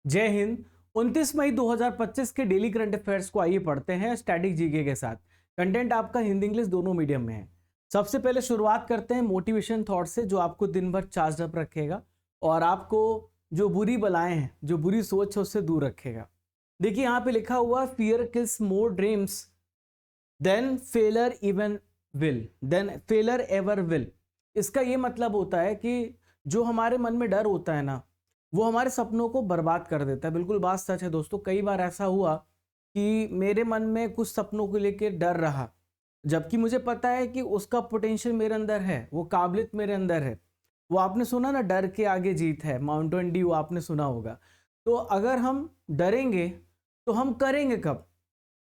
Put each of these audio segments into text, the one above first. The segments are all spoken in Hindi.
जय हिंद। 29 मई 2025 के डेली करंट अफेयर्स को आइए पढ़ते हैं स्टैटिक जीके के साथ। कंटेंट आपका हिंदी इंग्लिश दोनों मीडियम में है। सबसे पहले शुरुआत करते हैं मोटिवेशन थॉट से, जो आपको दिन भर चार्ज अप रखेगा और आपको जो बुरी बलाएं हैं, जो बुरी सोच है, उससे दूर रखेगा। देखिए यहाँ पे लिखा हुआ, fear kills more dreams than failure ever will. इसका ये मतलब होता है कि जो हमारे मन में डर होता है ना, वो हमारे सपनों को बर्बाद कर देता है। बिल्कुल बात सच है दोस्तों। कई बार ऐसा हुआ कि मेरे मन में कुछ सपनों को लेकर डर रहा, जबकि मुझे पता है कि उसका पोटेंशियल मेरे अंदर है, वो काबिलियत मेरे अंदर है। वो आपने सुना ना, डर के आगे जीत है, माउंटेन ड्यू आपने सुना होगा। तो अगर हम डरेंगे तो हम करेंगे कब?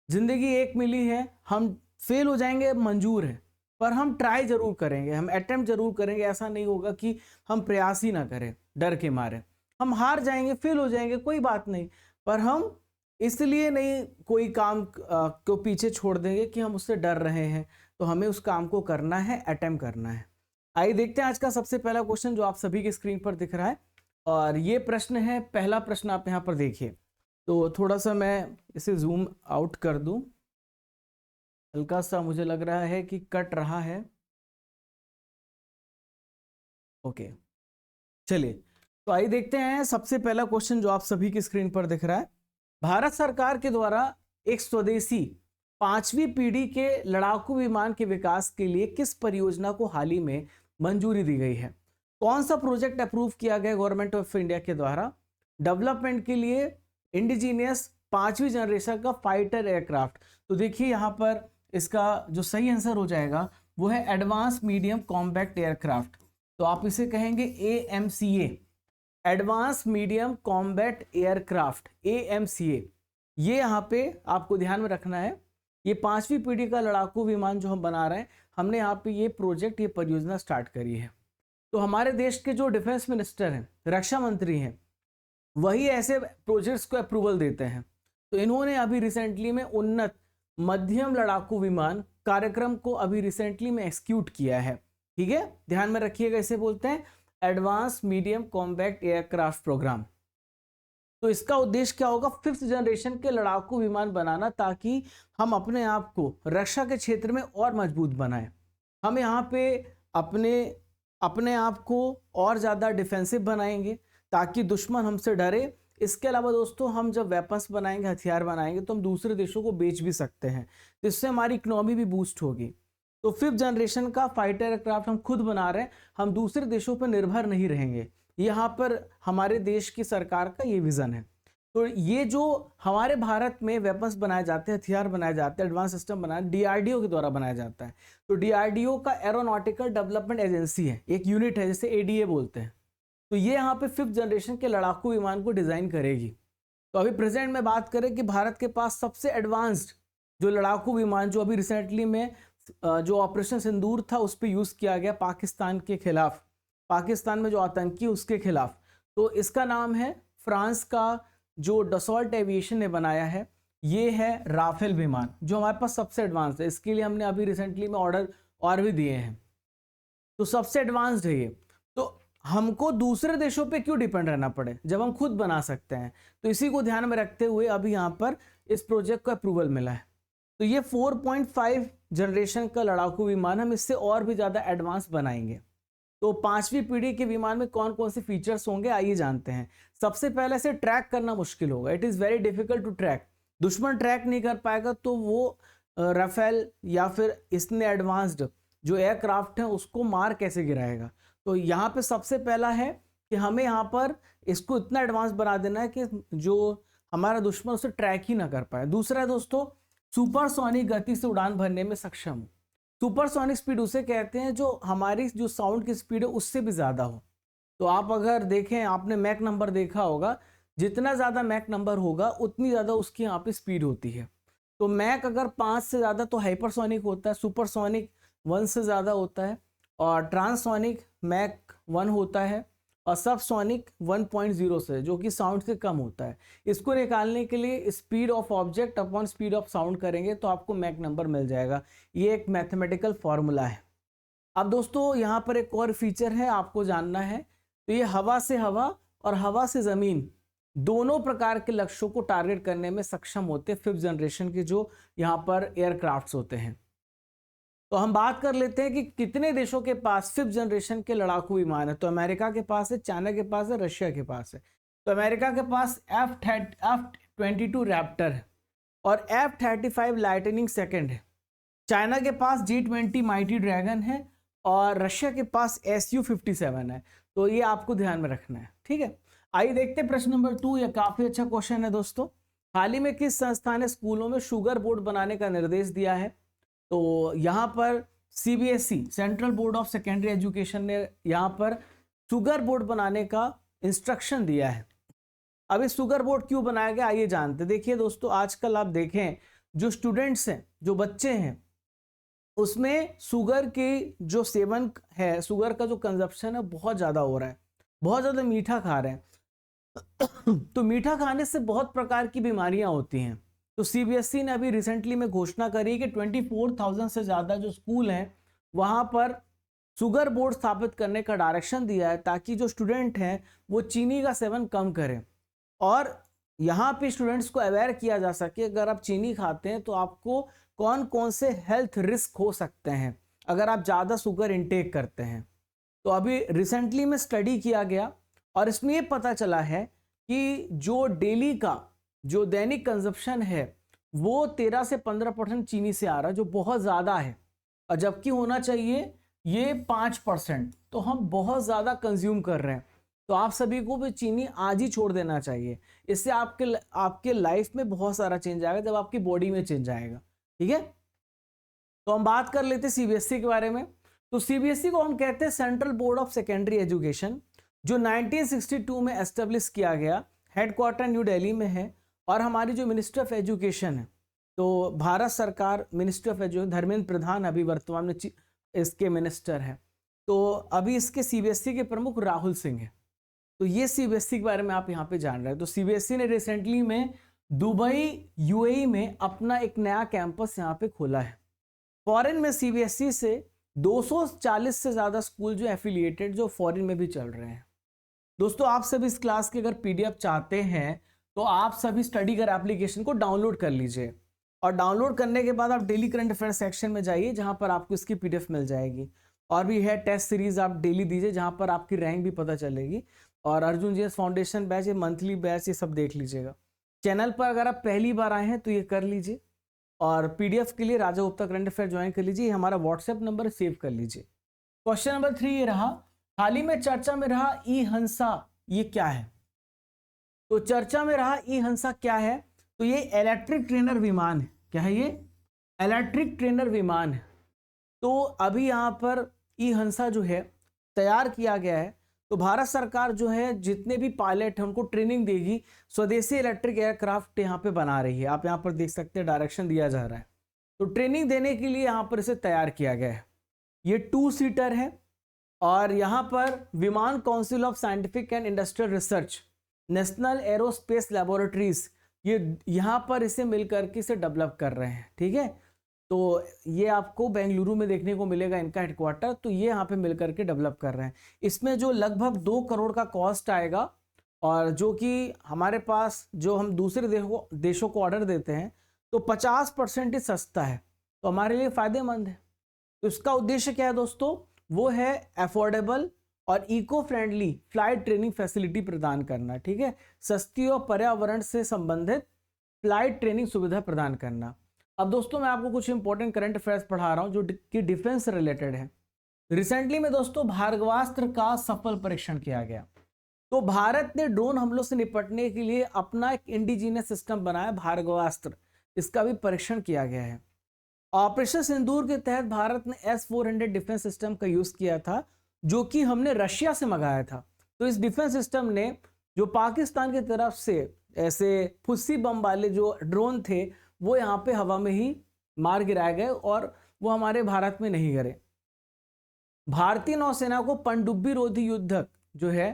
जिंदगी एक मिली है, हम फेल हो जाएंगे मंजूर है, पर हम ट्राई जरूर करेंगे, हम अटेम्प्ट जरूर करेंगे। ऐसा नहीं होगा कि हम प्रयास ही ना करें डर के मारे। हम हार जाएंगे, फेल हो जाएंगे, कोई बात नहीं, पर हम इसलिए नहीं कोई काम को पीछे छोड़ देंगे कि हम उससे डर रहे हैं। तो हमें उस काम को करना है, अटेम्प्ट करना है। आइए देखते हैं आज का सबसे पहला क्वेश्चन, जो आप सभी की स्क्रीन पर दिख रहा है। और ये प्रश्न है, पहला प्रश्न आप यहाँ पर देखिए। तो थोड़ा सा मैं इसे जूम आउट कर दूं, हल्का सा मुझे लग रहा है कि कट रहा है। ओके, चलिए तो आइए देखते हैं सबसे पहला क्वेश्चन, जो आप सभी की स्क्रीन पर दिख रहा है। भारत सरकार के द्वारा एक स्वदेशी 5वीं पीढ़ी के लड़ाकू विमान के विकास के लिए किस परियोजना को हाल ही में मंजूरी दी गई है? कौन सा प्रोजेक्ट अप्रूव किया गया गवर्नमेंट ऑफ इंडिया के द्वारा डेवलपमेंट के लिए इंडिजीनियस 5वीं जनरेशन का फाइटर एयरक्राफ्ट? तो देखिए यहाँ पर इसका जो सही आंसर हो जाएगा वो है एडवांस मीडियम कॉम्बैक्ट एयरक्राफ्ट। तो आप इसे कहेंगे AMCA, advance medium combat aircraft, AMCA। ये यहाँ पे आपको ध्यान में रखना है। ये 5वीं पीढ़ी का लड़ाकू विमान जो हम बना रहे हैं, हमने यहाँ पे ये प्रोजेक्ट, ये परियोजना स्टार्ट करी है। तो हमारे देश के जो डिफेंस मिनिस्टर हैं, रक्षा मंत्री हैं, वही ऐसे प्रोजेक्ट्स को अप्रूवल देते हैं। तो इन्होंने अभी रिसेंटली में उन्नत मध्यम लड़ाकू विमान कार्यक्रम को अभी रिसेंटली में एक्सिक्यूट किया है। ठीक है, ध्यान में रखिएगा, इसे बोलते हैं advance medium combat aircraft program. तो इसका उद्देश्य क्या होगा? 5th जनरेशन के लड़ाकू विमान बनाना, ताकि हम अपने आप को रक्षा के क्षेत्र में और मजबूत बनाएं। हम यहाँ पे अपने आप को और ज़्यादा डिफेंसिव बनाएंगे ताकि दुश्मन हमसे डरे। इसके अलावा दोस्तों, हम जब वेपन्स बनाएंगे, हथियार बनाएंगे, तो हम दूसरे देशों को बेच भी सकते हैं, जिससे हमारी इकोनॉमी भी बूस्ट होगी। तो 5th जनरेशन का फाइटर एयरक्राफ्ट हम खुद बना रहे हैं, हम दूसरे देशों पर निर्भर नहीं रहेंगे। यहाँ पर हमारे देश की सरकार का ये विजन है। तो ये जो हमारे भारत में वेपन्स बनाए जाते हैं, हथियार बनाए जाते हैं, एडवांस सिस्टम बनाए, DRDO के द्वारा बनाया जाता है। तो DRDO का एरोनॉटिकल डेवलपमेंट एजेंसी है, एक यूनिट है जिसे ADA बोलते हैं। तो ये यहाँ पे 5th जनरेशन के लड़ाकू विमान को डिजाइन करेगी। तो अभी प्रेजेंट में बात करें कि भारत के पास सबसे एडवांस्ड जो लड़ाकू विमान, जो अभी रिसेंटली में जो ऑपरेशन सिंदूर था उस पर यूज किया गया पाकिस्तान के खिलाफ, पाकिस्तान में जो आतंकी उसके खिलाफ, तो इसका नाम है, फ्रांस का जो डसॉल्ट एविएशन ने बनाया है, ये है राफेल विमान, जो हमारे पास सबसे एडवांस है। इसके लिए हमने अभी रिसेंटली में ऑर्डर और भी दिए हैं। तो सबसे एडवांस्ड है ये। तो हमको दूसरे देशों पे क्यों डिपेंड रहना पड़े जब हम खुद बना सकते हैं? तो इसी को ध्यान में रखते हुए अभी यहाँ पर इस प्रोजेक्ट को अप्रूवल मिला है। तो ये 4.5 जनरेशन का लड़ाकू विमान, हम इससे और भी ज़्यादा एडवांस बनाएंगे। तो 5वीं पीढ़ी के विमान में कौन कौन से फीचर्स होंगे, आइए जानते हैं। सबसे पहले इसे ट्रैक करना मुश्किल होगा, it is very difficult to track. दुश्मन ट्रैक नहीं कर पाएगा, तो वो राफेल या फिर इसने एडवांस्ड जो एयरक्राफ्ट है उसको मार कैसे गिराएगा? तो यहाँ पे सबसे पहला है कि हमें यहाँ पर इसको इतना एडवांस बना देना है कि जो हमारा दुश्मन उसे ट्रैक ही ना कर पाए। दूसरा है दोस्तों, सुपरसोनिक गति से उड़ान भरने में सक्षम हो। सुपरसोनिक स्पीड उसे कहते हैं जो हमारी जो साउंड की स्पीड है उससे भी ज़्यादा हो। तो आप अगर देखें, आपने मैक नंबर देखा होगा, जितना ज़्यादा मैक नंबर होगा उतनी ज़्यादा उसकी यहाँ पे स्पीड होती है। तो मैक अगर 5 से ज़्यादा तो हाइपरसोनिक होता है, सुपरसोनिक 1 से ज़्यादा होता है, और ट्रांससोनिक मैक 1 होता है, और सबसोनिक 1.0 से, जो कि साउंड से कम होता है। इसको निकालने के लिए speed of object upon speed of sound करेंगे तो आपको मैक नंबर मिल जाएगा। ये एक मैथमेटिकल फॉर्मूला है। अब दोस्तों यहाँ पर एक और फीचर है, आपको जानना है। तो ये हवा से हवा और हवा से ज़मीन दोनों प्रकार के लक्ष्यों को टारगेट करने में सक्षम होते हैं 5th जनरेशन के जो यहाँ पर एयरक्राफ्ट्स होते हैं। तो हम बात कर लेते हैं कि कितने देशों के पास 5th जनरेशन के लड़ाकू विमान है। तो अमेरिका के पास है, चाइना के पास है, रशिया के पास है। तो अमेरिका के पास F-22 रैप्टर है और F-35 लाइटनिंग सेकंड है। चाइना के पास G-20 माइटी ड्रैगन है और रशिया के पास Su-57 है। तो ये आपको ध्यान में रखना है, ठीक है। आइए देखते हैं प्रश्न नंबर 2। ये काफी अच्छा क्वेश्चन है दोस्तों। हाल ही में किस संस्था ने स्कूलों में शुगर बोर्ड बनाने का निर्देश दिया है? तो यहाँ पर CBSE central board of secondary education ने यहाँ पर शुगर बोर्ड बनाने का इंस्ट्रक्शन दिया है। अब इस शुगर बोर्ड क्यों बनाया गया आइए जानते। देखिए दोस्तों, आजकल आप देखें जो स्टूडेंट्स हैं, जो बच्चे हैं, उसमें शुगर की जो सेवन है, शुगर का जो कंजप्शन है बहुत ज़्यादा हो रहा है, बहुत ज़्यादा मीठा खा रहे हैं। तो मीठा खाने से बहुत प्रकार की बीमारियां होती हैं। तो CBSE ने अभी रिसेंटली में घोषणा करी कि 24,000 से ज़्यादा जो स्कूल हैं वहाँ पर शुगर बोर्ड स्थापित करने का डायरेक्शन दिया है, ताकि जो स्टूडेंट हैं वो चीनी का सेवन कम करें और यहाँ पे स्टूडेंट्स को अवेयर किया जा सके अगर आप चीनी खाते हैं तो आपको कौन कौन से हेल्थ रिस्क हो सकते हैं अगर आप ज़्यादा शुगर इनटेक करते हैं। तो अभी रिसेंटली में स्टडी किया गया और इसमें ये पता चला है कि जो डेली का जो दैनिक कंजप्शन है वो 13 से 15% चीनी से आ रहा है, जो बहुत ज़्यादा है, और जबकि होना चाहिए ये 5%। तो हम बहुत ज़्यादा कंज्यूम कर रहे हैं। तो आप सभी को भी चीनी आज ही छोड़ देना चाहिए। इससे आपके लाइफ में बहुत सारा चेंज आएगा जब आपकी बॉडी में चेंज आएगा, ठीक है। तो हम बात कर लेते हैं CBSE के बारे में। तो CBSE को हम कहते हैं central board of secondary education, जो 1962 में एस्टेब्लिश किया गया। हेडक्वार्टर न्यू दिल्ली में है और हमारी जो मिनिस्टर ऑफ एजुकेशन है, तो भारत सरकार ministry of education, Dharmendra Pradhan अभी वर्तमान में इसके मिनिस्टर हैं। तो अभी इसके CBSE के प्रमुख राहुल सिंह हैं। तो ये CBSE के बारे में आप यहाँ पे जान रहे हैं। तो CBSE ने रिसेंटली में दुबई UAE में अपना एक नया कैंपस यहाँ पे खोला है। फॉरेन में CBSE से 240 से ज़्यादा स्कूल जो एफिलिएटेड जो फॉरेन में भी चल रहे हैं। दोस्तों, आप सभी इस क्लास की अगर PDF चाहते हैं तो आप सभी स्टडी कर एप्लीकेशन को डाउनलोड कर लीजिए और डाउनलोड करने के बाद आप डेली करंट अफेयर सेक्शन में जाइए जहां पर आपको इसकी PDF मिल जाएगी। और भी है टेस्ट सीरीज आप डेली दीजिए जहां पर आपकी रैंक भी पता चलेगी। और अर्जुन GS फाउंडेशन बैच, ये मंथली बैच, ये सब देख लीजिएगा। चैनल पर अगर आप पहली बार आए हैं तो ये कर लीजिए और PDF के लिए राजा गुप्ता करंट अफेयर ज्वाइन कर लीजिए। हमारा WhatsApp नंबर सेव कर लीजिए। क्वेश्चन नंबर 3 ये रहा, हाल ही में चर्चा में रहा ई-हंसा, ये क्या है? तो चर्चा में रहा ई-हंसा क्या है? तो ये इलेक्ट्रिक ट्रेनर विमान है। क्या है ये? इलेक्ट्रिक ट्रेनर विमान है। तो अभी यहाँ पर ई-हंसा जो है तैयार किया गया है। तो भारत सरकार जो है जितने भी पायलट हैं उनको ट्रेनिंग देगी। स्वदेशी इलेक्ट्रिक एयरक्राफ्ट यहाँ पे बना रही है। आप यहाँ पर देख सकते हैं डायरेक्शन दिया जा रहा है। तो ट्रेनिंग देने के लिए यहाँ पर इसे तैयार किया गया है। ये 2 सीटर है और यहाँ पर विमान council of scientific and industrial research, national aerospace laboratories, ये यहाँ पर इसे मिलकर के इसे डेवलप कर रहे हैं, ठीक है। तो ये आपको बेंगलुरु में देखने को मिलेगा इनका हेडक्वार्टर। तो ये यहाँ पे मिलकर के डेवलप कर रहे हैं। इसमें जो लगभग 2 करोड़ का कॉस्ट आएगा और जो कि हमारे पास जो हम दूसरे देशों को ऑर्डर देते हैं तो 50% ही सस्ता है, तो हमारे लिए फ़ायदेमंद है। तो इसका उद्देश्य क्या है दोस्तों? वो है अफोर्डेबल और eco friendly flight training facility प्रदान करना, ठीक है। सस्ती और पर्यावरण से संबंधित फ्लाइट ट्रेनिंग सुविधा प्रदान करना। अब दोस्तों, मैं आपको कुछ इंपॉर्टेंट करंट अफेयर्स पढ़ा रहा हूं जो कि डिफेंस से रिलेटेड है। रिसेंटली में दोस्तों भार्गवास्त्र का सफल परीक्षण किया गया। तो भारत ने ड्रोन हमलों से निपटने के लिए अपना एक इंडिजीनियस सिस्टम बनाया, भार्गवास्त्र। इसका भी परीक्षण किया गया है। ऑपरेशन सिंदूर के तहत भारत ने S-400 डिफेंस सिस्टम का यूज किया था, जो कि हमने रशिया से मंगाया था। तो इस डिफेंस सिस्टम ने जो पाकिस्तान की तरफ से ऐसे फुस्सी बम वाले जो ड्रोन थे वो यहाँ पे हवा में ही मार गिराए गए और वो हमारे भारत में नहीं गिरे। भारतीय नौसेना को पनडुब्बी रोधी युद्धक जो है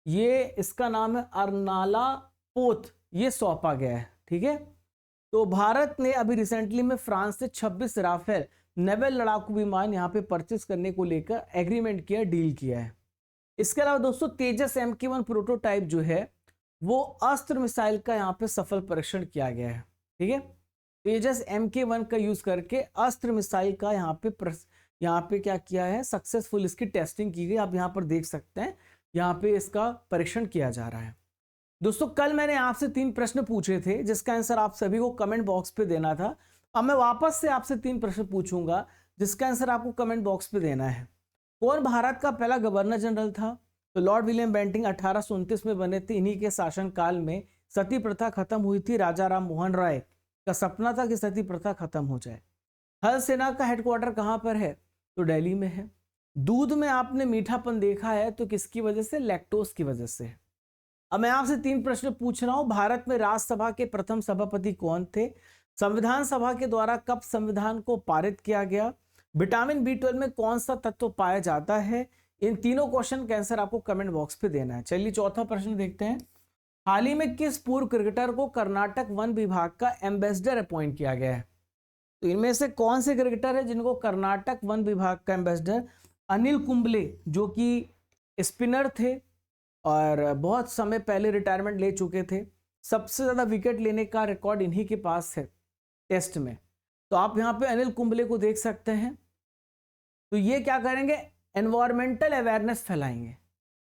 ये इसका नाम है अर्नाला पोत, ये सौंपा गया है, ठीक है। तो भारत ने अभी रिसेंटली में फ्रांस से 26 राफेल नेवल लड़ाकू विमान यहाँ पे परचेस करने को लेकर एग्रीमेंट किया, डील किया है। इसके अलावा दोस्तों तेजस MK1 प्रोटोटाइप जो है वो अस्त्र मिसाइल का यहाँ पे सफल परीक्षण किया गया है। ठीक है, तेजस MK1 का यूज करके अस्त्र मिसाइल का यहाँ पे क्या किया है, सक्सेसफुल इसकी टेस्टिंग की गई। आप यहाँ पर देख सकते हैं, यहाँ पे इसका परीक्षण किया जा रहा है। दोस्तों कल मैंने आपसे 3 प्रश्न पूछे थे जिसका आंसर आप सभी को कमेंट बॉक्स पे देना था। अब मैं वापस से आपसे 3 प्रश्न पूछूंगा जिसका आंसर आपको कमेंट बॉक्स पे देना है। कौन भारत का पहला गवर्नर जनरल था? तो लॉर्ड विलियम बेंटिंग 1829 में बने थे। इन्हीं के शासनकाल में सती प्रथा खत्म हुई थी। राजा राम मोहन राय का सपना था कि सती प्रथा खत्म हो जाए। थल सेना का हेडक्वार्टर कहाँ पर है? तो दिल्ली में है। दूध में आपने मीठापन देखा है तो किसकी वजह से? लैक्टोज की वजह से। अब मैं आपसे 3 प्रश्न पूछ रहा हूं। भारत में राज्यसभा के प्रथम सभापति कौन थे? संविधान सभा के द्वारा कब संविधान को पारित किया गया? विटामिन B12 में कौन सा तत्व पाया जाता है? इन तीनों क्वेश्चन का आंसर आपको कमेंट बॉक्स पे देना है। चलिए चौथा प्रश्न देखते हैं। हाल ही में किस पूर्व क्रिकेटर को कर्नाटक वन विभाग का एम्बेसडर अपॉइंट किया गया है? तो इनमें से कौन से क्रिकेटर है जिनको कर्नाटक वन विभाग का एम्बेसडर? अनिल कुंबले, जो कि स्पिनर थे और बहुत समय पहले रिटायरमेंट ले चुके थे। सबसे ज्यादा विकेट लेने का रिकॉर्ड इन्हीं के पास है टेस्ट में। तो आप यहाँ पे अनिल कुंबले को देख सकते हैं। तो ये क्या करेंगे? एनवायरमेंटल अवेयरनेस फैलाएंगे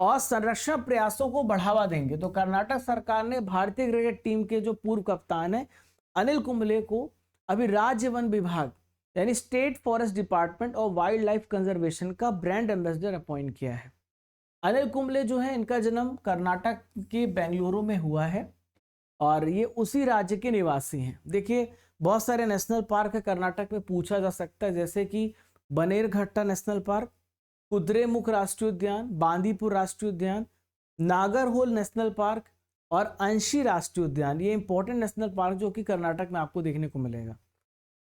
और संरक्षण प्रयासों को बढ़ावा देंगे। तो कर्नाटक सरकार ने भारतीय क्रिकेट टीम के जो पूर्व कप्तान है अनिल कुंबले को अभी राज्य वन विभाग यानी स्टेट फॉरेस्ट डिपार्टमेंट और वाइल्ड लाइफ कंजर्वेशन का ब्रांड एम्बेसडर अपॉइंट किया है। अनिल कुंबले जो है, इनका जन्म कर्नाटक के बेंगलुरु में हुआ है और ये उसी राज्य के निवासी हैं। देखिए बहुत सारे नेशनल पार्क है कर्नाटक में, पूछा जा सकता है, जैसे कि बनेरघट्टा नेशनल पार्क, कुद्रेमुख राष्ट्रीय उद्यान, बांदीपुर राष्ट्रीय उद्यान, नागरहोल नेशनल पार्क और अंशी राष्ट्रीय उद्यान। ये इंपॉर्टेंट नेशनल पार्क जो कि कर्नाटक में आपको देखने को मिलेगा।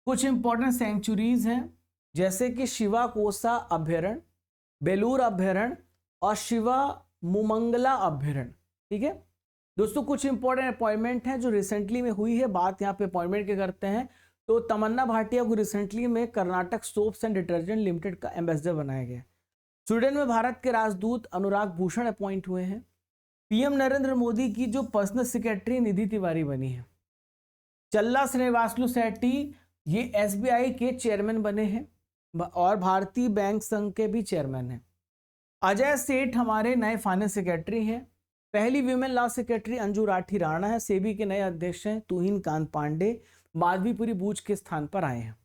कुछ इंपॉर्टेंट सेंचुरीज हैं जैसे कि शिवा कोसा अभ्यारण्य, बेलूर अभ्यारण्य और शिवा मुमंगला अभ्यारण्य। ठीक है दोस्तों, कुछ इंपॉर्टेंट अपॉइंटमेंट है जो रिसेंटली में हुई है। बात यहाँ पे अपॉइंटमेंट के करते हैं तो तमन्ना भाटिया को रिसेंटली में Karnataka soaps and detergent limited का एम्बेसडर बनाया गया। स्वीडन में भारत के राजदूत अनुराग भूषण अपॉइंट हुए हैं। पीएम नरेंद्र मोदी की जो पर्सनल सेक्रेटरी निधि तिवारी बनी है। चल्ला श्रीनिवासलू सेट्टी ये SBI के चेयरमैन बने हैं और भारतीय बैंक संघ के भी चेयरमैन हैं। अजय सेठ हमारे नए फाइनेंस सेक्रेटरी हैं। पहली women law secretary Anju Rathi Rana है। सेबी के नए अध्यक्ष हैं तुहिन कांत पांडे, माधवीपुरी बूच के स्थान पर आए हैं।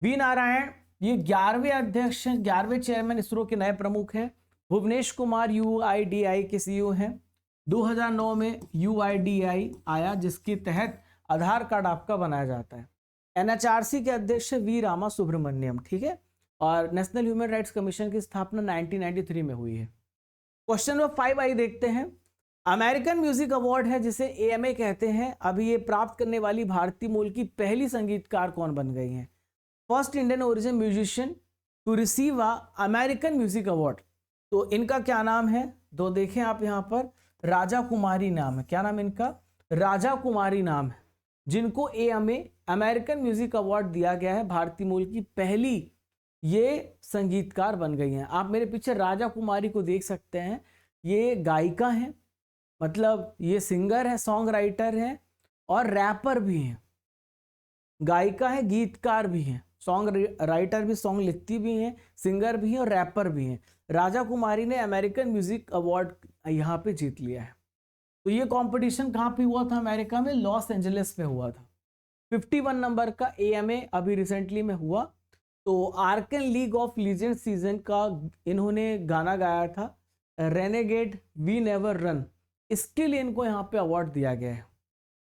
वी नारायण ये 11वें अध्यक्ष हैं, 11वें चेयरमैन इसरो के नए प्रमुख हैं। भुवनेश कुमार UIDAI के CEO हैं। 2009 में UIDAI आया जिसके तहत आधार कार्ड आपका बनाया जाता है। NHRC के अध्यक्ष वी रामा सुब्रमण्यम। ठीक है, और नेशनल ह्यूमन राइट्स कमीशन की स्थापना 1993 में हुई है। क्वेश्चन नंबर 5 आइए देखते हैं। अमेरिकन म्यूजिक अवार्ड है जिसे AMA कहते हैं, अभी ये प्राप्त करने वाली भारतीय मूल की पहली संगीतकार कौन बन गई हैं? First Indian origin musician to receive American music award. तो इनका क्या नाम है? तो देखें आप यहाँ पर, राजा कुमारी नाम है। क्या नाम इनका? राजा कुमारी नाम है, जिनको AMA अमेरिकन म्यूजिक अवार्ड दिया गया है। भारतीय मूल की पहली ये संगीतकार बन गई हैं। आप मेरे पीछे राजा कुमारी को देख सकते हैं। ये गायिका हैं, मतलब ये सिंगर है, सॉन्ग राइटर है और रैपर भी हैं। गायिका है, गीतकार भी हैं, सॉन्ग राइटर भी, सॉन्ग लिखती भी हैं, सिंगर भी हैं और रैपर भी हैं। राजा कुमारी ने अमेरिकन म्यूजिक अवार्ड यहाँ पे जीत लिया है। तो ये कंपटीशन कहाँ पे हुआ था? अमेरिका में लॉस एंजलिस में हुआ था। 51 नंबर का AMA अभी रिसेंटली में हुआ। तो Arkan league of legend season का इन्होंने गाना गाया था, रेनेगेड वी नेवर रन। इसके लिए इनको यहाँ पे अवार्ड दिया गया है।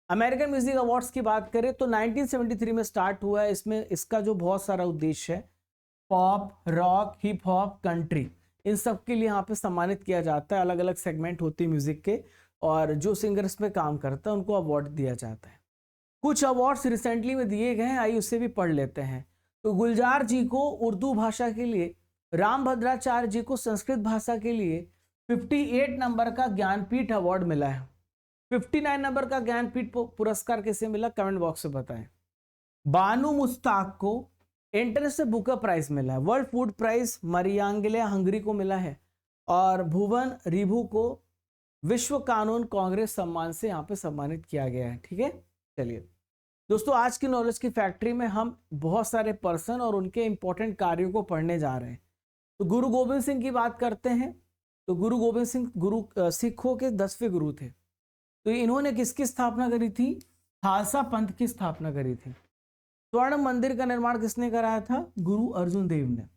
अमेरिकन म्यूजिक अवार्ड्स की बात करें तो 1973 में स्टार्ट हुआ है। इसमें इसका जो बहुत सारा उद्देश्य है, pop, rock, hip hop, country, इन सब के लिए यहाँ पे सम्मानित किया जाता है। अलग अलग सेगमेंट होते हैं म्यूजिक के और जो सिंगर इस पे काम करता है उनको अवार्ड दिया जाता है। कुछ अवार्ड्स रिसेंटली में दिए गए हैं, आइए उससे भी पढ़ लेते हैं। तो गुलजार जी को उर्दू भाषा के लिए, राम भद्राचार्य जी को संस्कृत भाषा के लिए 58 नंबर का ज्ञानपीठ अवार्ड मिला है। 59 नंबर का ज्ञानपीठ पुरस्कार किसे मिला? कमेंट बॉक्स में बताएं। बानू मुस्ताक को इंटरनेशनल बुकर प्राइज मिला है। वर्ल्ड फूड प्राइज मरियांगले हंगरी को मिला है और भुवन रिभु को विश्व कानून कांग्रेस सम्मान से यहाँ पे सम्मानित किया गया है। ठीक है, चलिए दोस्तों, आज की नॉलेज की फैक्ट्री में हम बहुत सारे पर्सन और उनके इंपॉर्टेंट कार्यों को पढ़ने जा रहे हैं। तो गुरु गोविंद सिंह की बात करते हैं। तो गुरु गोविंद सिंह सिखों के 10वें गुरु थे। तो इन्होंने किसकी स्थापना करी थी? खालसा पंथ की स्थापना करी थी। स्वर्ण मंदिर का निर्माण किसने कराया था? गुरु अर्जुन देव ने।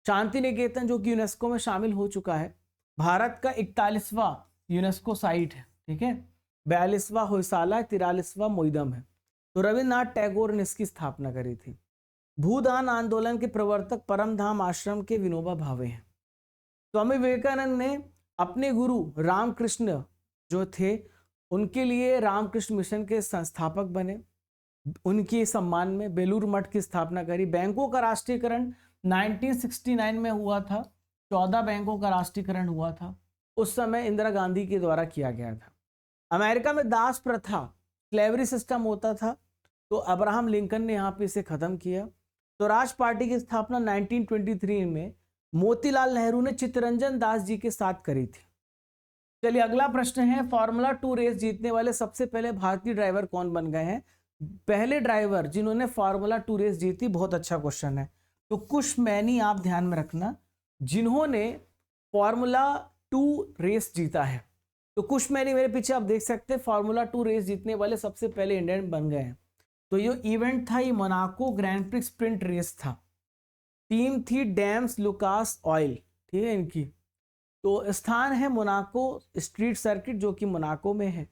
शांति निकेतन जो कि यूनेस्को में शामिल हो चुका है, भारत का 41वां यूनेस्को साइट है। ठीक है, 42वां होयसाला, 43वां मोइदम है। तो रविन्द्रनाथ टैगोर ने इसकी स्थापना करी थी। भूदान आंदोलन के प्रवर्तक परमधाम आश्रम के विनोबा भावे हैं। स्वामी विवेकानंद ने अपने गुरु रामकृष्ण जो थे उनके लिए रामकृष्ण मिशन के संस्थापक बने। उनके सम्मान में बेलूर मठ की स्थापना करी। बैंकों का राष्ट्रीयकरण 1969 में हुआ था। 14 बैंकों का राष्ट्रीयकरण हुआ था। उस समय इंदिरा गांधी के द्वारा किया गया था। अमेरिका में दास प्रथा, स्लेवरी सिस्टम होता था, तो अब्राहम लिंकन ने यहाँ पे इसे खत्म किया। तो राज पार्टी की स्थापना 1923 में मोतीलाल नेहरू ने चित्तरंजन दास जी के साथ करी थी। चलिए अगला प्रश्न है, फॉर्मूला 2 रेस जीतने वाले सबसे पहले भारतीय ड्राइवर कौन बन गए हैं? पहले ड्राइवर जिन्होंने फॉर्मूला 2 रेस जीती, बहुत अच्छा क्वेश्चन है। तो कुश मैनी आप ध्यान में रखना, जिन्होंने फॉर्मूला 2 रेस जीता है। तो कुश मैनी मेरे पीछे आप देख सकते हैं, फॉर्मूला 2 रेस जीतने वाले सबसे पहले इंडियन बन गए हैं। तो ये इवेंट था, ये Monaco grand prix sprint race था। टीम थी डैम्स लुकास ऑयल। ठीक है, इनकी तो स्थान है मोनाको स्ट्रीट सर्किट जो कि मोनाको में है।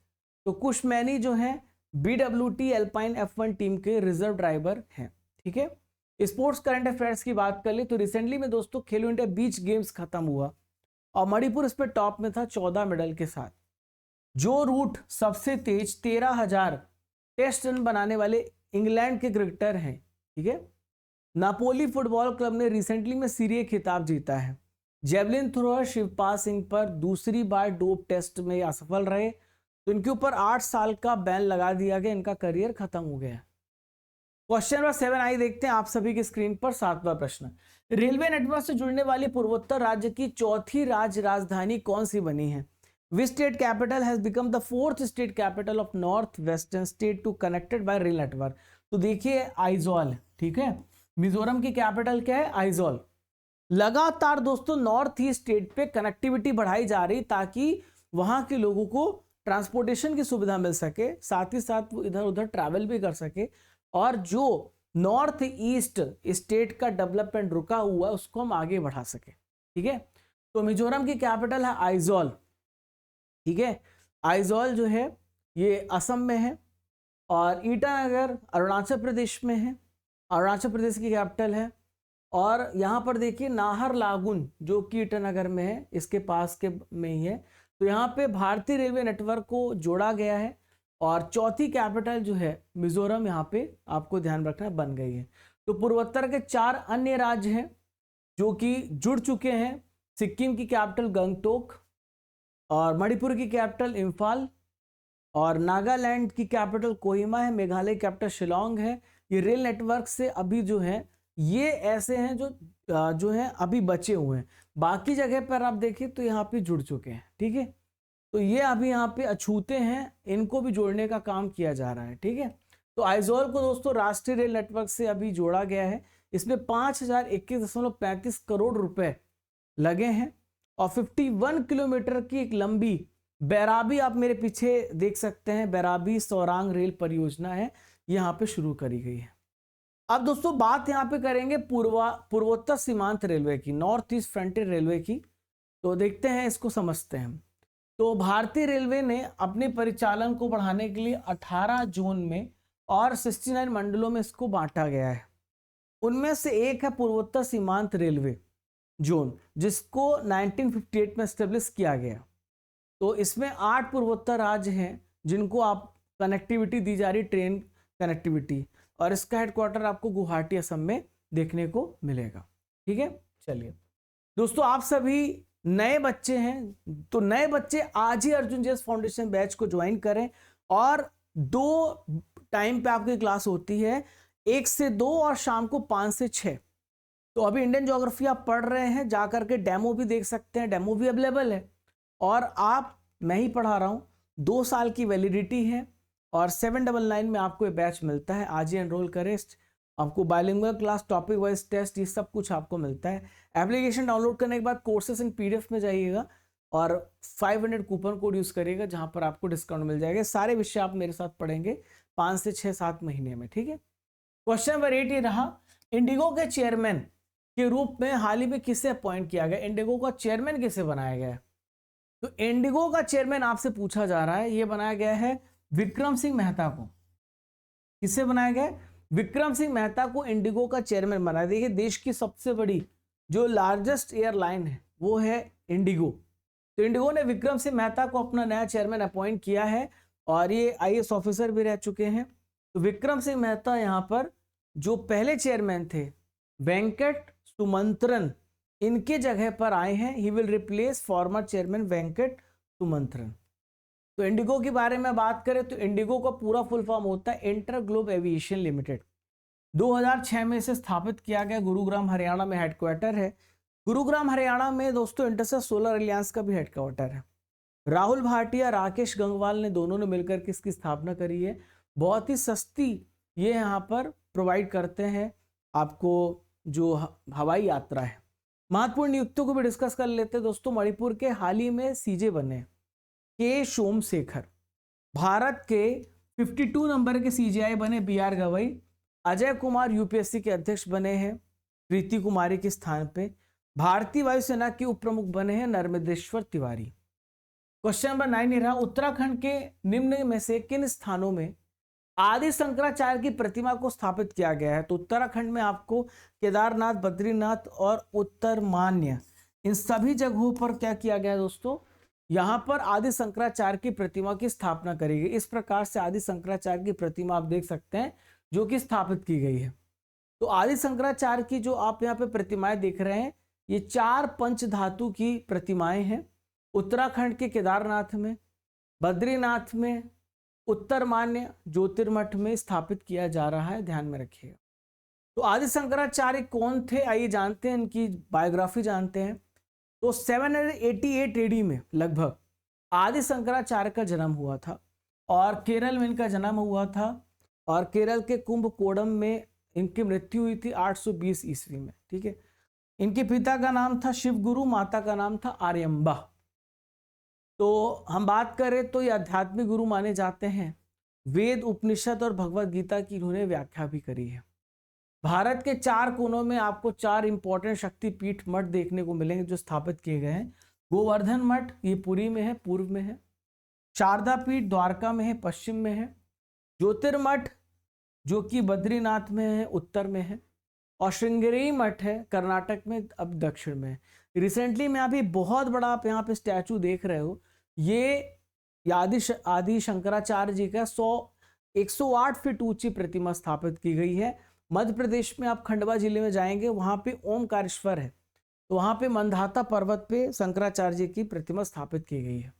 तो कुश मैनी जो है BWT एल्पाइन F1 टीम के रिजर्व ड्राइवर हैं। ठीक है, स्पोर्ट्स करंट अफेयर्स की बात कर ले तो रिसेंटली में दोस्तों खेलो इंडिया बीच गेम्स खत्म हुआ और मणिपुर इस पे टॉप में था 14 मेडल के साथ। जो रूट सबसे तेज 13,000 टेस्ट रन बनाने वाले इंग्लैंड के क्रिकेटर हैं। ठीक है, नापोली फुटबॉल क्लब ने रिसेंटली में सीरिया खिताब जीता है। जेवलिन थ्रोअर शिवपाल सिंह पर दूसरी बार डोप टेस्ट में असफल रहे, तो इनके ऊपर 8 साल का बैन लगा दिया गया, इनका करियर खत्म हो गया। क्वेश्चन नंबर 7 आई देखते हैं आप सभी की स्क्रीन पर। 7वां प्रश्न, रेलवे नेटवर्क से जुड़ने वाली पूर्वोत्तर राज्य की चौथी राज्य राजधानी कौन सी बनी है? Which state capital has become the 4th state capital of north western state to connected by rail network? तो देखिए आइजॉल। ठीक है, मिजोरम की कैपिटल क्या है? आइजॉल। लगातार दोस्तों नॉर्थ ईस्ट स्टेट पे कनेक्टिविटी बढ़ाई जा रही ताकि वहां के लोगों को ट्रांसपोर्टेशन की सुविधा मिल सके, साथ ही साथ वो इधर उधर ट्रैवल भी कर सके, और जो नॉर्थ ईस्ट स्टेट का डेवलपमेंट रुका हुआ है उसको हम आगे बढ़ा सके। ठीक है, तो मिजोरम की कैपिटल है आइजॉल। ठीक है, आइजॉल जो है ये असम में है, और ईटानगर अरुणाचल प्रदेश में है, अरुणाचल प्रदेश की कैपिटल है। और यहाँ पर देखिए नाहरलागुन जो कि ईटानगर में है, इसके पास के में ही है। तो यहाँ पे भारतीय रेलवे नेटवर्क को जोड़ा गया है, और चौथी कैपिटल जो है मिजोरम यहाँ पे आपको ध्यान रखना बन गई है। तो पूर्वोत्तर के 4 अन्य राज्य हैं जो कि जुड़ चुके हैं। सिक्किम की कैपिटल गंगटोक, और मणिपुर की कैपिटल इम्फाल, और नागालैंड की कैपिटल कोहिमा है, मेघालय कैपिटल शिलोंग है। ये रेल नेटवर्क से अभी जो है ये ऐसे हैं जो हैं अभी बचे हुए हैं। बाकी जगह पर आप देखें तो यहाँ पे जुड़ चुके हैं। ठीक है, तो ये अभी यहाँ पे अछूते हैं, इनको भी जोड़ने का काम किया जा रहा है। ठीक है, तो आइजॉल को दोस्तों राष्ट्रीय रेल नेटवर्क से अभी जोड़ा गया है। इसमें 5021.35 करोड़ रुपए लगे हैं, और 51 किलोमीटर की एक लंबी बैराबी आप मेरे पीछे देख सकते हैं, बैराबी सौरांग रेल परियोजना है, यहाँ पे शुरू करी गई है। अब दोस्तों बात यहाँ पे करेंगे पूर्वोत्तर सीमांत रेलवे की, नॉर्थ ईस्ट फ्रंटियर रेलवे की। तो देखते हैं, इसको समझते हैं। तो भारतीय रेलवे ने अपने परिचालन को बढ़ाने के लिए 18 जोन में और 69 मंडलों में इसको बांटा गया है। उनमें से एक है पूर्वोत्तर सीमांत रेलवे जोन, जिसको 1958 में एस्टेब्लिश किया गया। तो इसमें 8 पूर्वोत्तर राज्य हैं जिनको आप कनेक्टिविटी दी जा रही, ट्रेन कनेक्टिविटी, और इसका हेडक्वार्टर आपको गुवाहाटी असम में देखने को मिलेगा। ठीक है, चलिए दोस्तों, आप सभी नए बच्चे हैं तो नए बच्चे आज ही अर्जुन जेस फाउंडेशन बैच को ज्वाइन करें, और 2 टाइम पे आपकी क्लास होती है, 1 से 2 और शाम को 5 से 6। तो अभी इंडियन ज्योग्राफी आप पढ़ रहे हैं, जाकर के डेमो भी देख सकते हैं, डेमो भी अवेलेबल है, और आप मैं ही पढ़ा रहा हूँ, 2 साल की वैलिडिटी है और 799 में आपको ये बैच मिलता है। आज ही एनरोल करें, आपको bilingual class, topic wise test, ये सब कुछ आपको मिलता है। एप्लीकेशन डाउनलोड करने के बाद कोर्सेस इन PDF में जाइएगा और 500 कूपन कोड यूज करिएगा, जहां पर आपको डिस्काउंट मिल जाएगा। सारे विषय आप मेरे साथ पढ़ेंगे 5 से 6-7 महीने में, ठीक है। क्वेश्चन नंबर 8 ये रहा, इंडिगो के चेयरमैन के रूप में हाल ही में किसे अपॉइंट किया गया, इंडिगो का चेयरमैन किसे बनाया गया है? तो इंडिगो का चेयरमैन आपसे पूछा जा रहा है, ये बनाया गया है विक्रम सिंह मेहता को। किसे बनाया गया? विक्रम सिंह मेहता को इंडिगो का चेयरमैन बनाया। देखिए, देश की सबसे बड़ी जो लार्जेस्ट एयरलाइन है वो है इंडिगो। तो इंडिगो ने विक्रम सिंह मेहता को अपना नया चेयरमैन अपॉइंट किया है और ये IAS ऑफिसर भी रह चुके हैं। तो विक्रम सिंह मेहता यहाँ पर जो पहले चेयरमैन थे वेंकट सुमंत्रन, इनके जगह पर आए हैं। He will replace former chairman Venkat Sumantran. तो इंडिगो के बारे में बात करें तो इंडिगो का पूरा फुल फॉर्म होता है इंटर ग्लोब एविएशन लिमिटेड। 2006 में इसे स्थापित किया गया, गुरुग्राम हरियाणा में हेडक्वार्टर है। गुरुग्राम हरियाणा में दोस्तों इंटरसेल सोलर अलियांस का भी हेडक्वार्टर है। राहुल भाटिया, राकेश गंगवाल ने दोनों ने मिलकर के इसकी स्थापना करी है। बहुत ही सस्ती ये यहाँ पर प्रोवाइड करते हैं आपको जो हवाई यात्रा है। महत्वपूर्ण नियुक्तियों को भी डिस्कस कर लेते हैं दोस्तों। मणिपुर के हाल ही में CJ बने के सोमशेखर, भारत के 52 नंबर के CGI बने BR गवई, अजय कुमार UPSC के अध्यक्ष बने हैं प्रीति कुमारी के स्थान पे, भारतीय वायुसेना के उप प्रमुख बने हैं नर्मदेश्वर तिवारी। क्वेश्चन नंबर 9 ये रहा, उत्तराखंड के निम्न में से किन स्थानों में आदि शंकराचार्य की प्रतिमा को स्थापित किया गया है? तो उत्तराखंड में आपको केदारनाथ, बद्रीनाथ और उत्तरमान्य, इन सभी जगहों पर क्या किया गया दोस्तों? यहां पर आदि शंकराचार्य की प्रतिमा की स्थापना करी गई। इस प्रकार से आदि शंकराचार्य की प्रतिमा आप देख सकते हैं जो कि स्थापित की गई है। तो आदि शंकराचार्य की जो आप यहाँ पे प्रतिमाएं देख रहे हैं, ये 4 पंच धातु की प्रतिमाएं हैं। उत्तराखंड के केदारनाथ में, बद्रीनाथ में, उत्तरमान्य ज्योतिर्मठ में स्थापित किया जा रहा है, ध्यान में रखिएगा। तो आदि शंकराचार्य कौन थे, आइए जानते हैं, इनकी बायोग्राफी जानते हैं। तो 788 AD में लगभग आदि शंकराचार्य का जन्म हुआ था और केरल में इनका जन्म हुआ था और केरल के कुंभकोणम में इनकी मृत्यु हुई थी 820 ईस्वी में, ठीक है। इनके पिता का नाम था शिवगुरु, माता का नाम था आर्यम्बा। तो हम बात करें तो ये आध्यात्मिक गुरु माने जाते हैं। वेद, उपनिषद और भगवत गीता की इन्होंने व्याख्या भी करी है। भारत के 4 कोनों में आपको 4 इंपॉर्टेंट शक्तिपीठ मठ देखने को मिलेंगे जो स्थापित किए गए हैं। गोवर्धन मठ ये पुरी में है, पूर्व में है। शारदा पीठ द्वारका में है, पश्चिम में है। ज्योतिर्मठ जो कि बद्रीनाथ में है, उत्तर में है। और श्रृंगेरी मठ है कर्नाटक में, अब दक्षिण में है। रिसेंटली में अभी बहुत बड़ा आप यहाँ पे स्टैचू देख रहे हो, ये आदि शंकराचार्य जी का 108 फीट ऊंची प्रतिमा स्थापित की गई है। मध्य प्रदेश में आप खंडवा जिले में जाएंगे, वहां पे ओमकारेश्वर है, तो वहां पे मंदाता पर्वत पे शंकराचार्य जी की प्रतिमा स्थापित की गई है।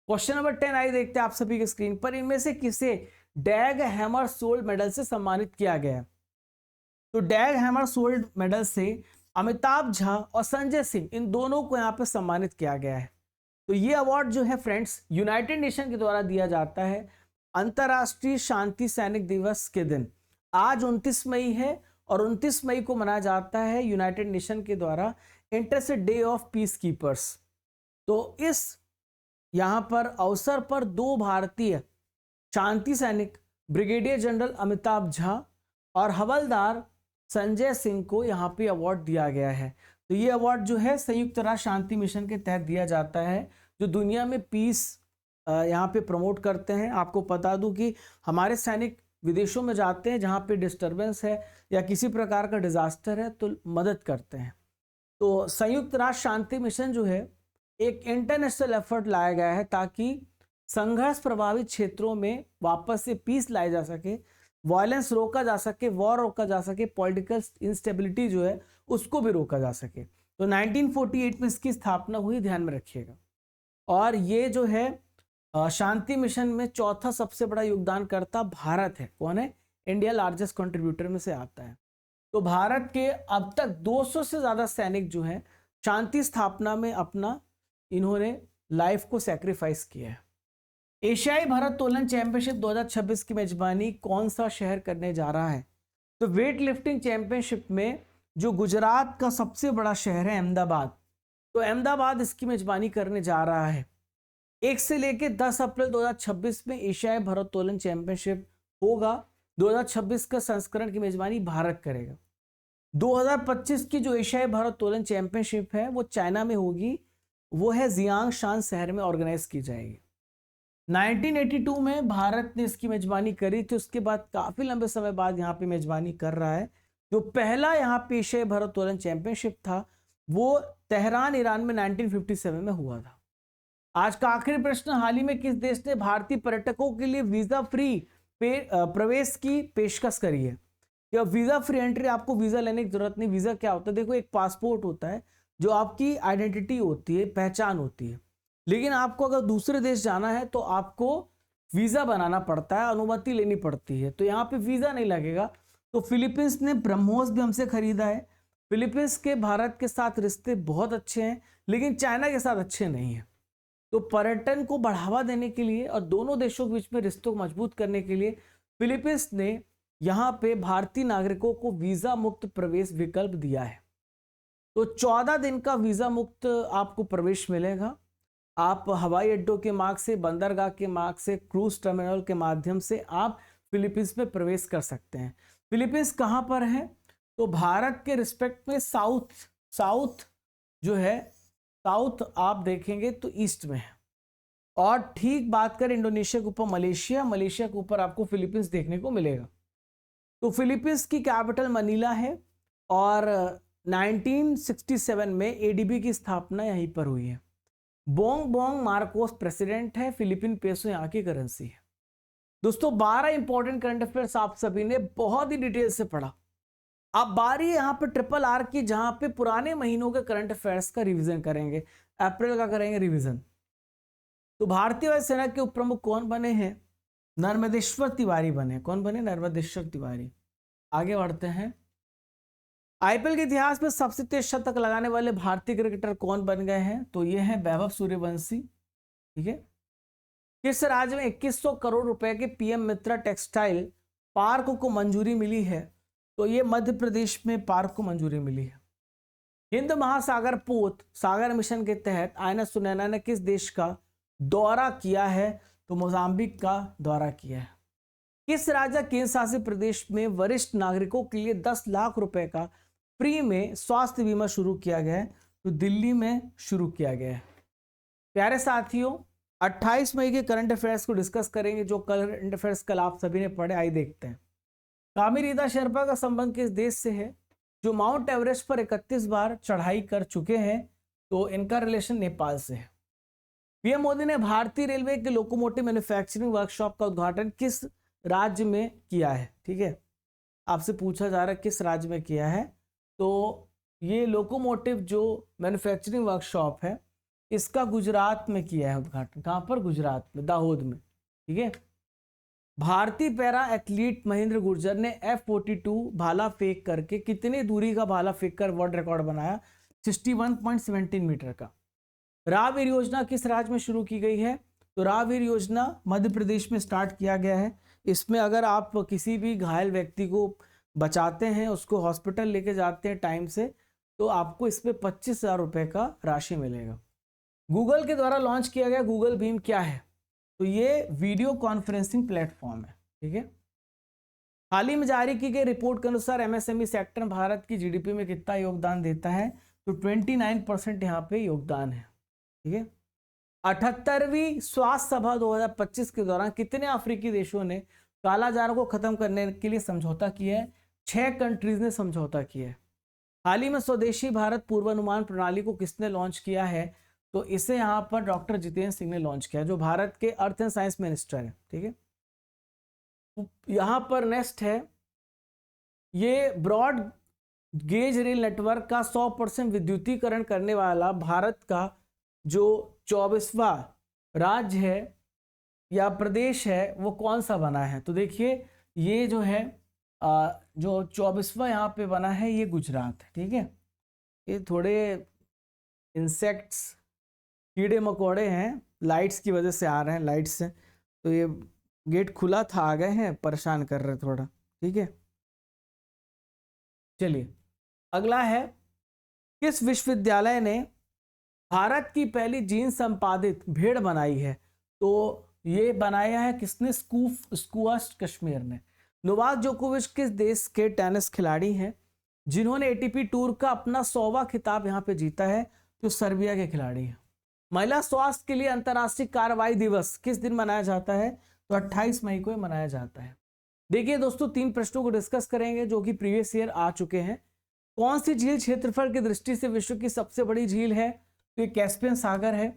क्वेश्चन नंबर 10 आइए देखते हैं आप सभी के स्क्रीन पर। इनमें से किसे डैग हैमरशोल्ड मेडल से सम्मानित किया गया है? तो डैग हैमरशोल्ड मेडल से अमिताभ झा और संजय सिंह, इन दोनों को यहाँ पे सम्मानित किया गया है। तो ये अवार्ड जो है फ्रेंड्स यूनाइटेड नेशन के द्वारा दिया जाता है अंतर्राष्ट्रीय शांति सैनिक दिवस के दिन। आज 29 मई है और 29 मई को मनाया जाता है यूनाइटेड नेशन के द्वारा international day of peace keepers. तो इस यहाँ पर अवसर पर 2 भारतीय शांति सैनिक ब्रिगेडियर जनरल अमिताभ झा और हवलदार संजय सिंह को यहाँ पे अवार्ड दिया गया है। तो ये अवार्ड जो है संयुक्त राष्ट्र शांति मिशन के तहत दिया जाता है, जो दुनिया में पीस यहाँ पे प्रमोट करते हैं। आपको बता दूं कि हमारे सैनिक विदेशों में जाते हैं जहाँ पे डिस्टर्बेंस है या किसी प्रकार का डिजास्टर है तो मदद करते हैं। तो संयुक्त राष्ट्र शांति मिशन जो है एक इंटरनेशनल एफर्ट लाया गया है ताकि संघर्ष प्रभावित क्षेत्रों में वापस से पीस लाई जा सके, वायलेंस रोका जा सके, वॉर रोका जा सके, पॉलिटिकल इंस्टेबिलिटी जो है उसको भी रोका जा सके। तो 1948 में इसकी स्थापना हुई, ध्यान में रखिएगा। और ये जो है शांति मिशन में चौथा सबसे बड़ा योगदानकर्ता भारत है। कौन है? इंडिया लार्जेस्ट कंट्रीब्यूटर में से आता है। तो भारत के अब तक 200 से ज्यादा सैनिक जो हैं शांति स्थापना में अपना इन्होंने लाइफ को सेक्रीफाइस किया है। एशियाई भारोत्तोलन चैंपियनशिप 2026 की मेजबानी कौन सा शहर करने जा रहा है? तो वेट लिफ्टिंग चैंपियनशिप में जो गुजरात का सबसे बड़ा शहर है अहमदाबाद, तो अहमदाबाद इसकी मेजबानी करने जा रहा है। 1 से लेकर 10 अप्रैल 2026 में एशियाई भारोत्तोलन चैंपियनशिप होगा। 2026 का संस्करण की मेजबानी भारत करेगा। 2025 की जो एशियाई भारोत्तोलन चैंपियनशिप है वो चाइना में होगी, वो है जियांगशान शहर में ऑर्गेनाइज की जाएगी। 1982 में भारत ने इसकी मेजबानी करी थी, उसके बाद काफी लंबे समय बाद यहाँ पे मेजबानी कर रहा है। जो पहला यहाँ पे एशियाई भारोत्तोलन चैंपियनशिप था वो तेहरान ईरान में 1957 में हुआ था। आज का आखिरी प्रश्न, हाल ही में किस देश ने भारतीय पर्यटकों के लिए वीजा फ्री प्रवेश की पेशकश करी है? या वीजा फ्री एंट्री, आपको वीजा लेने की जरूरत नहीं। वीजा क्या होता है? देखो, एक पासपोर्ट होता है जो आपकी आइडेंटिटी होती है, पहचान होती है, लेकिन आपको अगर दूसरे देश जाना है तो आपको वीजा बनाना पड़ता है, अनुमति लेनी पड़ती है। तो यहाँ पे वीजा नहीं लगेगा। तो फिलीपींस ने ब्रह्मोस भी हमसे खरीदा है। फिलीपींस के भारत के साथ रिश्ते बहुत अच्छे हैं, लेकिन चाइना के साथ अच्छे नहीं हैं। तो पर्यटन को बढ़ावा देने के लिए और दोनों देशों के बीच में रिश्तों को मजबूत करने के लिए फिलीपींस ने यहाँ पे भारतीय नागरिकों को वीजा मुक्त प्रवेश विकल्प दिया है। तो 14 दिन का वीजा मुक्त आपको प्रवेश मिलेगा। आप हवाई अड्डों के मार्ग से, बंदरगाह के मार्ग से, क्रूज टर्मिनल के माध्यम से आप फिलीपींस में प्रवेश कर सकते हैं। फिलीपींस कहाँ पर है? तो भारत के रिस्पेक्ट में साउथ जो है, साउथ आप देखेंगे तो ईस्ट में है। और ठीक बात करें इंडोनेशिया के ऊपर मलेशिया के ऊपर आपको फिलीपींस देखने को मिलेगा। तो फिलीपींस की कैपिटल मनीला है और 1967 में एडीबी की स्थापना यहीं पर हुई है। बोंग मार्कोस प्रेसिडेंट है। फिलीपीन पेसो यहाँ की करेंसी है। दोस्तों, 12 इंपॉर्टेंट करंट अफेयर्स आप सभी ने बहुत ही डिटेल से पढ़ा। अब बारी यहाँ पे ट्रिपल आर की, जहां पे पुराने महीनों के करंट अफेयर्स का रिवीजन करेंगे। अप्रैल का करेंगे रिवीजन। तो भारतीय वायुसेना के उप प्रमुख कौन बने हैं? नर्मदेश्वर तिवारी बने। कौन बने? नर्मदेश्वर तिवारी। आगे बढ़ते हैं। आईपीएल के इतिहास में सबसे तेज शतक लगाने वाले भारतीय क्रिकेटर कौन बन गए हैं? तो ये हैं वैभव सूर्यवंशी। ठीक है। किस राज्य में 2100 करोड़ रुपए के पीएम मित्रा टेक्सटाइल पार्क को मंजूरी मिली है? तो ये मध्य प्रदेश में पार्क को मंजूरी मिली है। हिंद महासागर पोत सागर मिशन के तहत आईएनएस सुनैना ने किस देश का दौरा किया है? तो मोजाम्बिक का दौरा किया है। किस राज्य केंद्र शासित प्रदेश में वरिष्ठ नागरिकों के लिए 10 लाख रुपए का फ्री में स्वास्थ्य बीमा शुरू किया गया है? तो दिल्ली में शुरू किया गया है। प्यारे साथियों, 28 मई के करंट अफेयर्स को डिस्कस करेंगे। जो करंट अफेयर्स कल आप सभी ने पढ़े, आइए देखते हैं। कामिरीदा शेरपा का संबंध किस देश से है? जो माउंट एवरेस्ट पर 31 बार चढ़ाई कर चुके हैं, तो इनका रिलेशन नेपाल से है। पीएम मोदी ने भारतीय रेलवे के लोकोमोटिव मैन्युफैक्चरिंग वर्कशॉप का उद्घाटन किस राज्य में किया है? ठीक है, आपसे पूछा जा रहा है किस राज्य में किया है। तो ये लोकोमोटिव जो मैन्युफैक्चरिंग वर्कशॉप है, इसका गुजरात में किया है उद्घाटन। कहाँ पर? गुजरात में, दाहोद में। ठीक है। भारतीय पैरा एथलीट महेंद्र गुर्जर ने F42 भाला फेंक करके कितनी दूरी का भाला फेंक कर वर्ल्ड रिकॉर्ड बनाया? 61.17 मीटर का। राहवीर योजना किस राज्य में शुरू की गई है? तो राहवीर योजना मध्य प्रदेश में स्टार्ट किया गया है। इसमें अगर आप किसी भी घायल व्यक्ति को बचाते हैं, उसको हॉस्पिटल लेके जाते हैं टाइम से, तो आपको इसमें 25,000 रुपए का राशि मिलेगा। गूगल के द्वारा लॉन्च किया गया गूगल बीम क्या है? तो ये वीडियो कॉन्फ्रेंसिंग प्लेटफॉर्म है। ठीक है। हाल ही में जारी की गई रिपोर्ट के अनुसार एमएसएमई सेक्टर भारत की जीडीपी में कितना योगदान देता है? तो 29% यहाँ पे योगदान है। ठीक है। 78वीं स्वास्थ्य सभा 2025 के दौरान कितने अफ्रीकी देशों ने कालाजार को खत्म करने के लिए समझौता किया है? 6 कंट्रीज ने समझौता किया है। हाल ही में स्वदेशी भारत पूर्वानुमान प्रणाली को किसने लॉन्च किया है? तो इसे यहाँ पर डॉक्टर जितेंद्र सिंह ने लॉन्च किया, जो भारत के अर्थ एंड साइंस मिनिस्टर है। ठीक है। यहाँ पर नेक्स्ट है, ये ब्रॉड गेज रेल नेटवर्क का 100% विद्युतीकरण करने वाला भारत का जो 24वां राज्य है या प्रदेश है, वो कौन सा बना है? तो देखिए, ये जो है जो 24वां यहाँ पे बना है, ये गुजरात है। ठीक है। ये थोड़े इंसेक्ट्स कीड़े मकोड़े हैं, लाइट्स की वजह से आ रहे हैं, लाइट्स से, तो ये गेट खुला था, आ गए हैं, परेशान कर रहे थोड़ा। ठीक है, चलिए अगला है, किस विश्वविद्यालय ने भारत की पहली जीन संपादित भेड़ बनाई है? तो ये बनाया है किसने? स्कूआ कश्मीर ने। नोवाक जोकोविच किस देश के टेनिस खिलाड़ी हैं जिन्होंने एटीपी टूर का अपना 100वां खिताब यहाँ पे जीता है? तो सर्बिया के खिलाड़ी हैं। महिला स्वास्थ्य के लिए अंतर्राष्ट्रीय कार्रवाई दिवस किस दिन मनाया जाता है? तो 28 मई को मनाया जाता है। देखिए दोस्तों, 3 प्रश्नों को डिस्कस करेंगे जो कि प्रीवियस ईयर आ चुके हैं। कौन सी झील क्षेत्रफल की दृष्टि से विश्व की सबसे बड़ी झील है? तो ये कैस्पियन सागर है।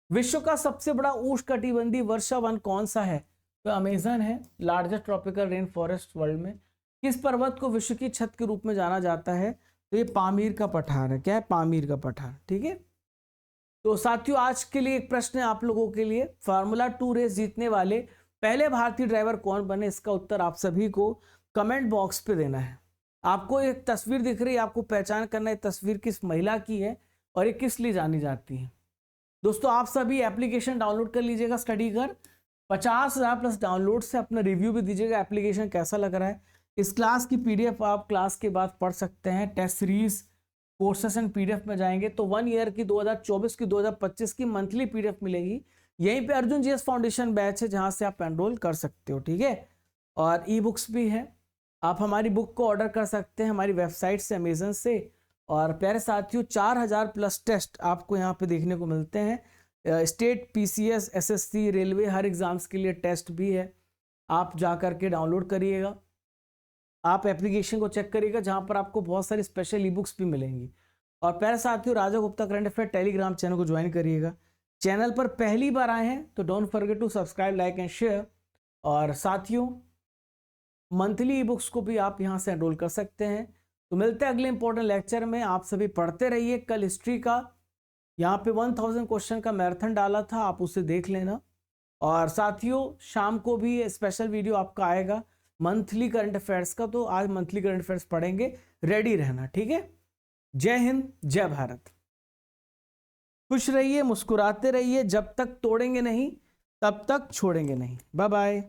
विश्व का सबसे बड़ा उष्णकटिबंधीय वर्षा वन कौन सा है? तो अमेजन है, largest tropical rain forest world में। किस पर्वत को विश्व की छत के रूप में जाना जाता है? तो ये पामीर का पठार है। क्या है? पामीर का पठार। ठीक है, तो साथियों आज के लिए एक प्रश्न है आप लोगों के लिए, फार्मूला 2 रेस जीतने वाले पहले भारतीय ड्राइवर कौन बने? इसका उत्तर आप सभी को कमेंट बॉक्स पे देना है। आपको एक तस्वीर दिख रही है, आपको पहचान करना है तस्वीर किस महिला की है और ये किस लिए जानी जाती है। दोस्तों आप सभी एप्लीकेशन डाउनलोड कर लीजिएगा स्टडी कर, 50,000 प्लस डाउनलोड से अपना रिव्यू भी दीजिएगा, एप्लीकेशन कैसा लग रहा है। इस क्लास की पीडीएफ आप क्लास के बाद पढ़ सकते हैं, test series courses and PDF में जाएंगे तो 1 ईयर की 2024 की 2025 की मंथली पीडीएफ मिलेगी। यहीं पे अर्जुन जीएस फाउंडेशन बैच है जहां से आप एनरोल कर सकते हो। ठीक है, और ई बुक्स भी है, आप हमारी बुक को ऑर्डर कर सकते हैं हमारी वेबसाइट से, अमेजन से। और प्यारे साथियों 4000 प्लस टेस्ट आपको यहाँ पे देखने को मिलते हैं, स्टेट, पीसीएस, एसएससी, रेलवे, हर एग्जाम्स के लिए टेस्ट भी है। आप जा करके डाउनलोड करिएगा, आप एप्लीकेशन को चेक करिएगा जहाँ पर आपको बहुत सारी स्पेशल ई बुक्स भी मिलेंगी। और प्यारे साथियों Raja Gupta current affair telegram channel को ज्वाइन करिएगा। चैनल पर पहली बार आए हैं तो don't forget to subscribe, like and share. और साथियों मंथली ई बुक्स को भी आप यहाँ से एनरोल कर सकते हैं। तो मिलते हैं अगले इंपॉर्टेंट लेक्चर में, आप सभी पढ़ते रहिए। कल हिस्ट्री का यहाँ पे 1000 क्वेश्चन का मैराथन डाला था, आप उसे देख लेना। और साथियों शाम को भी स्पेशल वीडियो आपका आएगा मंथली करंट अफेयर्स का, तो आज मंथली करंट अफेयर्स पढ़ेंगे, रेडी रहना। ठीक है, जय हिंद, जय भारत। खुश रहिए, मुस्कुराते रहिए, जब तक तोड़ेंगे नहीं तब तक छोड़ेंगे नहीं। Bye bye.